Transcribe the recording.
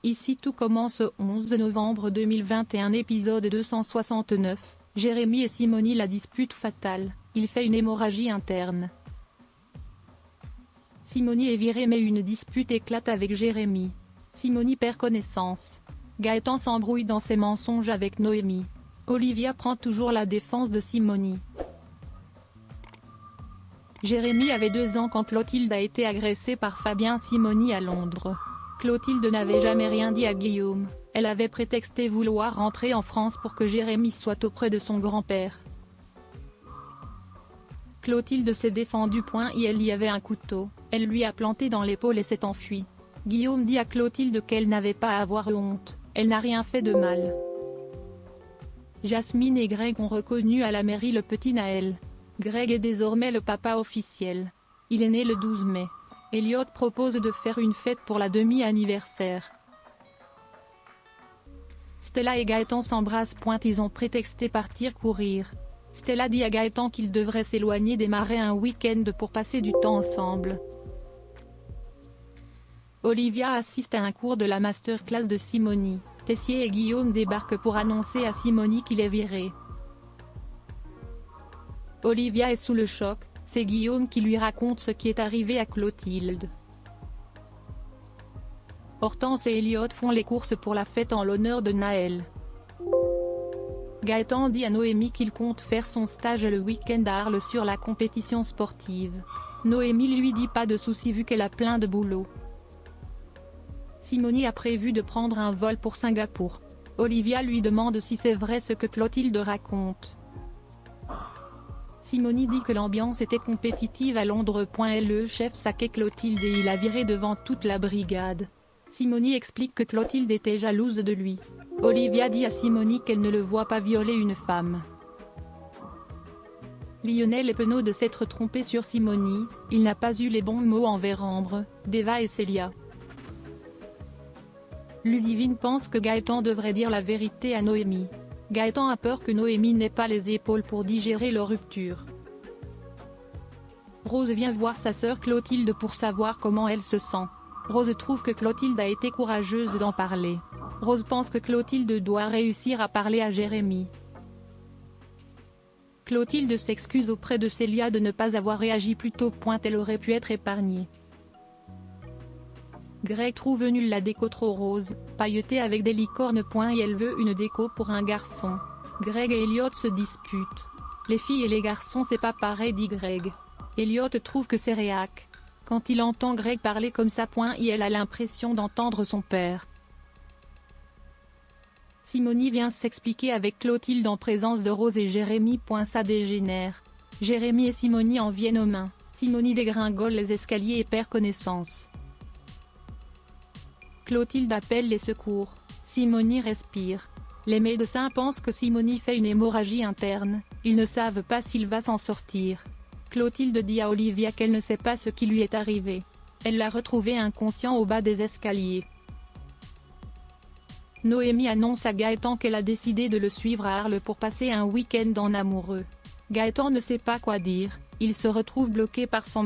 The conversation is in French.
Ici tout commence au 11 novembre 2021 épisode 269, Jérémy et Simony la dispute fatale, il fait une hémorragie interne. Simony est virée mais une dispute éclate avec Jérémy. Simony perd connaissance. Gaëtan s'embrouille dans ses mensonges avec Noémie. Olivia prend toujours la défense de Simony. Jérémy avait 2 ans quand Clotilde a été agressée par Fabien Simony à Londres. Clotilde n'avait jamais rien dit à Guillaume, elle avait prétexté vouloir rentrer en France pour que Jérémy soit auprès de son grand-père. Clotilde s'est défendue. Elle y avait un couteau, elle lui a planté dans l'épaule et s'est enfuie. Guillaume dit à Clotilde qu'elle n'avait pas à avoir honte, elle n'a rien fait de mal. Jasmine et Greg ont reconnu à la mairie le petit Naël. Greg est désormais le papa officiel. Il est né le 12 mai. Elliot propose de faire une fête pour la demi-anniversaire. Stella et Gaëtan s'embrassent. Ils ont prétexté partir courir. Stella dit à Gaëtan qu'il devrait s'éloigner des marais un week-end pour passer du temps ensemble. Olivia assiste à un cours de la masterclass de Simony. Tessier et Guillaume débarquent pour annoncer à Simony qu'il est viré. Olivia est sous le choc, c'est Guillaume qui lui raconte ce qui est arrivé à Clotilde. Hortense et Elliot font les courses pour la fête en l'honneur de Naël. Gaëtan dit à Noémie qu'il compte faire son stage le week-end à Arles sur la compétition sportive. Noémie lui dit pas de soucis vu qu'elle a plein de boulot. Simony a prévu de prendre un vol pour Singapour. Olivia lui demande si c'est vrai ce que Clotilde raconte. Simony dit que l'ambiance était compétitive à Londres. Le chef saquait Clotilde et il a viré devant toute la brigade. Simony explique que Clotilde était jalouse de lui. Olivia dit à Simony qu'elle ne le voit pas violer une femme. Lionel est penaud de s'être trompé sur Simony, il n'a pas eu les bons mots envers Ambre, Deva et Célia. Ludivine pense que Gaëtan devrait dire la vérité à Noémie. Gaëtan a peur que Noémie n'ait pas les épaules pour digérer leur rupture. Rose vient voir sa sœur Clotilde pour savoir comment elle se sent. Rose trouve que Clotilde a été courageuse d'en parler. Rose pense que Clotilde doit réussir à parler à Jérémy. Clotilde s'excuse auprès de Célia de ne pas avoir réagi plus tôt. Elle aurait pu être épargnée. Greg trouve nulle la déco trop rose, pailletée avec des licornes. Et elle veut une déco pour un garçon. Greg et Elliot se disputent. Les filles et les garçons c'est pas pareil, dit Greg. Elliot trouve que c'est réac. Quand il entend Greg parler comme ça. Elle a l'impression d'entendre son père. Simony vient s'expliquer avec Clotilde en présence de Rose et Jérémy. Ça dégénère. Jérémy et Simony en viennent aux mains. Simony dégringole les escaliers et perd connaissance. Clotilde appelle les secours. Simony respire. Les médecins pensent que Simony fait une hémorragie interne, ils ne savent pas s'il va s'en sortir. Clotilde dit à Olivia qu'elle ne sait pas ce qui lui est arrivé. Elle l'a retrouvé inconscient au bas des escaliers. Noémie annonce à Gaëtan qu'elle a décidé de le suivre à Arles pour passer un week-end en amoureux. Gaëtan ne sait pas quoi dire, il se retrouve bloqué par son